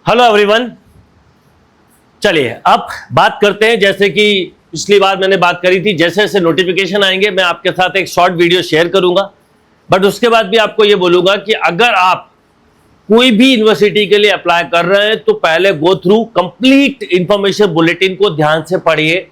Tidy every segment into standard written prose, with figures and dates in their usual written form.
Hello everyone, चलिए अब बात करते हैं। जैसे कि पिछली बार मैंने बात करी थी, जैसे जैसे नोटिफिकेशन आएंगे मैं आपके साथ एक शॉर्ट वीडियो शेयर करूंगा। बट उसके बाद भी आपको ये बोलूंगा कि अगर आप कोई भी यूनिवर्सिटी के लिए अप्लाई कर रहे हैं तो पहले go through complete information bulletin को ध्यान से पढ़िए,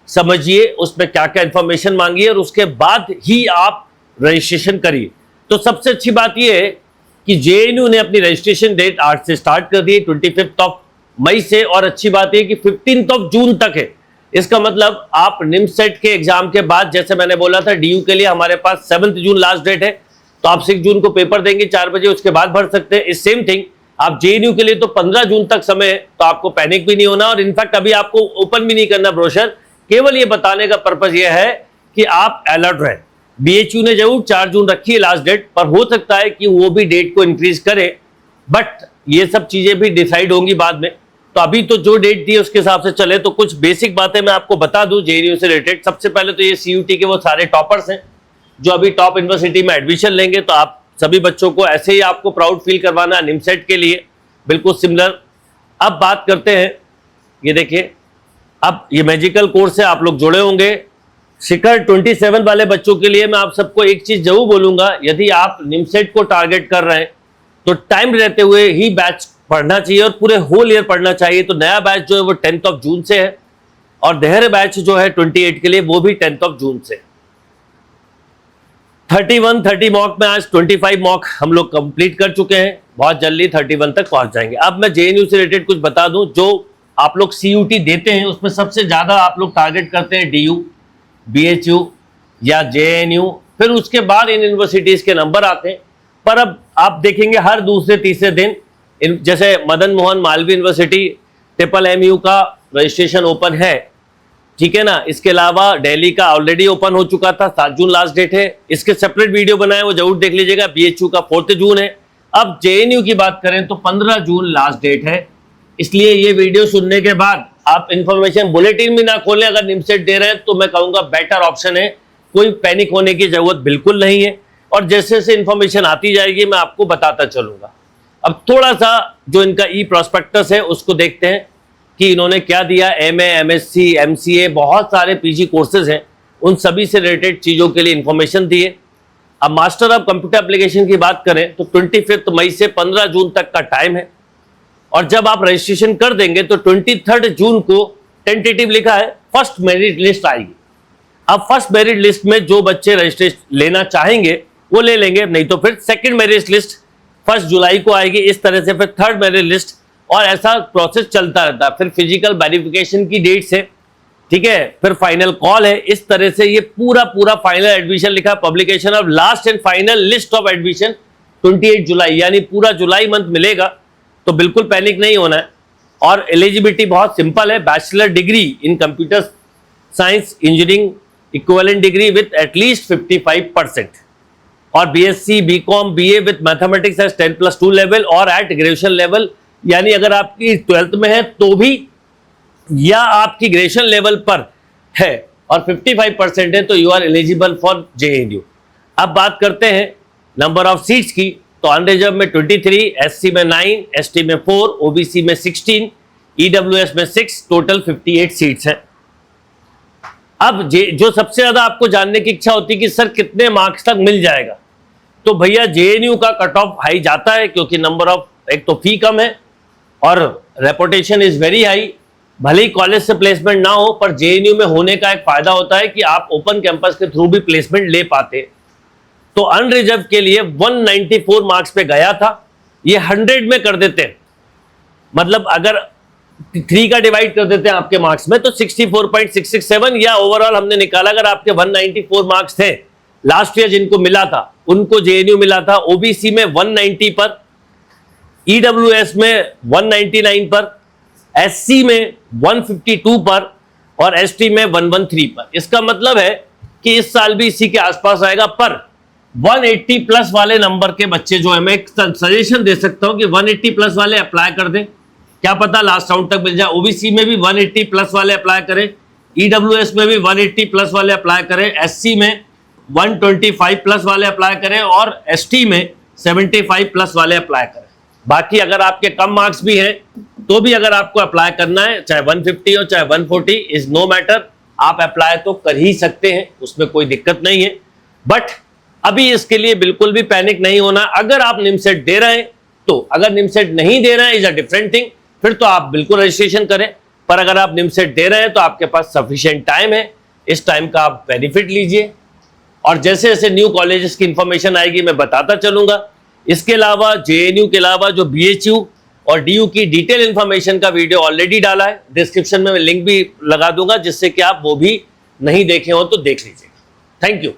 समझिए उसमें क्या क्या इंफॉर्मेशन मांगी है और उसके बाद ही आप रजिस्ट्रेशन करिए। तो सबसे अच्छी बात यह है कि जेएनयू ने अपनी रजिस्ट्रेशन डेट आज से स्टार्ट कर दी, 25 मई से, और अच्छी बात यह कि 15 जून तक है। इसका मतलब आप निमसेट के एग्जाम के बाद, जैसे मैंने बोला था डीयू के लिए हमारे पास 7 जून लास्ट डेट है, तो आप 6 जून को पेपर देंगे 4 बजे, उसके बाद भर सकते हैं। इस सेम थिंग आप जेएनयू के लिए तो 15 जून तक समय है, तो आपको पैनिक भी नहीं होना। और इनफैक्ट अभी आपको ओपन भी नहीं करना ब्रोशर, केवल ये बताने का पर्पज यह है कि आप अलर्ट रहें। बीएचयू ने जरूर 4 जून रखी है लास्ट डेट, पर हो सकता है कि वो भी डेट को इंक्रीज करे, बट ये सब चीजें भी डिसाइड होंगी बाद में। तो अभी तो जो डेट दी है उसके हिसाब से चले। तो कुछ बेसिक बातें मैं आपको बता दूं जेएनयू से रिलेटेड। सबसे पहले तो ये सीयूटी के वो सारे टॉपर्स हैं जो अभी टॉप यूनिवर्सिटी में एडमिशन लेंगे, तो आप सभी बच्चों को ऐसे ही आपको प्राउड फील करवाना है निमसेट के लिए, बिल्कुल सिमिलर। अब बात करते हैं, ये देखिए, अब ये मैजिकल कोर्स से आप लोग जुड़े होंगे। शिखर 27 वाले बच्चों के लिए मैं आप सबको एक चीज जरूर बोलूंगा, यदि आप निमसेट को टारगेट कर रहे हैं तो टाइम रहते हुए ही बैच पढ़ना चाहिए और पूरे होल ईयर पढ़ना चाहिए। तो नया बैच जो है वो 10 जून से है और देहरे बैच जो है 28 के लिए वो भी 10 जून से। 30 मॉक में आज 25 मॉक हम लोग कंप्लीट कर चुके हैं, बहुत जल्दी 31 तक पहुंच जाएंगे। अब मैं जेएनयू से रिलेटेड कुछ बता दूं, जो आप लोग सीयूटी देते हैं उसमें सबसे ज्यादा आप लोग टारगेट करते हैं डीयू, बीएचयू या जेएनयू, फिर उसके बाद इन यूनिवर्सिटीज के नंबर आते हैं। पर अब आप देखेंगे हर दूसरे तीसरे दिन जैसे मदन मोहन मालवीय यूनिवर्सिटी MMU का रजिस्ट्रेशन ओपन है, ठीक है ना। इसके अलावा दिल्ली का ऑलरेडी ओपन हो चुका था, 7 जून लास्ट डेट है। इसके सेपरेट वीडियो बनाए वो जरूर देख लीजिएगा। बीएचयू का 4 जून है। अब जेएनयू की बात करें तो 15 जून लास्ट डेट है। इसलिए ये वीडियो सुनने के बाद आप इंफॉर्मेशन बुलेटिन भी ना खोलें, अगर निमसेट दे रहे हैं तो मैं कहूंगा बेटर ऑप्शन है, कोई पैनिक होने की जरूरत बिल्कुल नहीं है। और जैसे जैसे इंफॉर्मेशन आती जाएगी मैं आपको बताता चलूंगा। अब थोड़ा सा जो इनका ई प्रोस्पेक्टस है उसको देखते हैं कि इन्होंने क्या दिया। एमए, एमएससी, एमसीए, बहुत सारे पीजी कोर्सेज हैं, उन सभी से रिलेटेड चीजों के लिए इंफॉर्मेशन दी है। अब मास्टर ऑफ कंप्यूटर एप्लीकेशन की बात करें तो 25 मई से 15 जून तक का टाइम है। और जब आप रजिस्ट्रेशन कर देंगे तो 23 जून को टेंटेटिव लिखा है, फर्स्ट मेरिट लिस्ट आएगी। अब फर्स्ट मेरिट लिस्ट में जो बच्चे रजिस्ट्रेशन लेना चाहेंगे वो ले लेंगे, नहीं तो फिर सेकंड मेरिट लिस्ट 1 जुलाई को आएगी। इस तरह से फिर थर्ड मेरिट लिस्ट, और ऐसा प्रोसेस चलता रहता है। फिर फिजिकल वेरिफिकेशन की डेट्स है, ठीक है, फिर फाइनल कॉल है। इस तरह से ये पूरा फाइनल एडमिशन लिखा, publication of last and final list of admission 28 जुलाई, यानी पूरा जुलाई मंथ मिलेगा। तो बिल्कुल पैनिक नहीं होना है। और एलिजिबिलिटी बहुत सिंपल है, bachelor degree in computer science engineering equivalent degree with at least 55%, और BSc, BCom, BA with mathematics as 10+2 level और एट ग्रेजुएशन लेवल, यानी अगर आपकी 12th में है तो भी, या आपकी ग्रेजुएशन लेवल पर है और 55% है, तो you are eligible for JNU. अब बात करते हैं नंबर ऑफ सीट्स की, तो अनरिजर्व में 23, एससी में 9, एसटी में 4, ओबीसी में 16, ईडब्ल्यूएस में 6, टोटल 58 सीट्स हैं। अब जो सबसे ज्यादा आपको जानने की इच्छा होती है कि सर कितने मार्क्स तक मिल जाएगा, तो भैया जेएनयू का कट ऑफ हाई जाता है, क्योंकि नंबर ऑफ, एक तो फी कम है और रेपुटेशन इज वेरी हाई। भले ही कॉलेज से प्लेसमेंट ना हो, पर जेएनयू में होने का एक फायदा होता है कि आप ओपन कैंपस के थ्रू भी प्लेसमेंट ले पाते। तो अनरिजर्व के लिए 194 मार्क्स पे गया था, ये 100 में कर देते हैं, मतलब अगर 3 का डिवाइड कर देते हैं आपके मार्क्स में तो 64.667, या ओवरऑल हमने निकाला अगर आपके 194 मार्क्स थे लास्ट ईयर जिनको मिला था, उनको जेएनयू मिला था। ओबीसी में 190 पर, ईडब्ल्यूएस में 199 पर, एससी में 152 पर और एसटी में 113 पर। इसका मतलब है कि इस साल भी इसी के आसपास आएगा। पर 180 प्लस वाले नंबर के बच्चे जो है, मैं एक सजेशन दे सकता हूं कि 180 प्लस वाले अप्लाई कर दें, क्या पता लास्ट राउंड तक मिल जाए। ओबीसी में भी 180 प्लस वाले अप्लाई करें, ईडब्ल्यूएस में भी 180 प्लस वाले अप्लाई करें, एससी में 125 प्लस वाले अप्लाई करें और एसटी में 75 प्लस वाले अप्लाई करें। बाकी अगर आपके कम मार्क्स भी हैं तो भी अगर आपको अप्लाई करना है, चाहे 150 हो चाहे 140, इज नो मैटर, आप अप्लाई तो कर ही सकते हैं, उसमें कोई दिक्कत नहीं है। बट अभी इसके लिए बिल्कुल भी पैनिक नहीं होना। अगर आप निमसेट दे रहे हैं तो, अगर निमसेट नहीं दे रहे हैं इज अ डिफरेंट थिंग, फिर तो आप बिल्कुल रजिस्ट्रेशन करें। पर अगर आप निमसेट दे रहे हैं तो आपके पास सफिशिएंट टाइम है, इस टाइम का आप बेनिफिट लीजिए। और जैसे जैसे न्यू कॉलेजेस की इंफॉर्मेशन आएगी मैं बताता चलूंगा। इसके अलावा जेएनयू के अलावा जो बीएचयू और डीयू की डिटेल इंफॉर्मेशन का वीडियो ऑलरेडी डाला है, डिस्क्रिप्शन में मैं लिंक भी लगा दूंगा, जिससे कि आप वो भी नहीं देखे हो तो देख लीजिए। Thank you.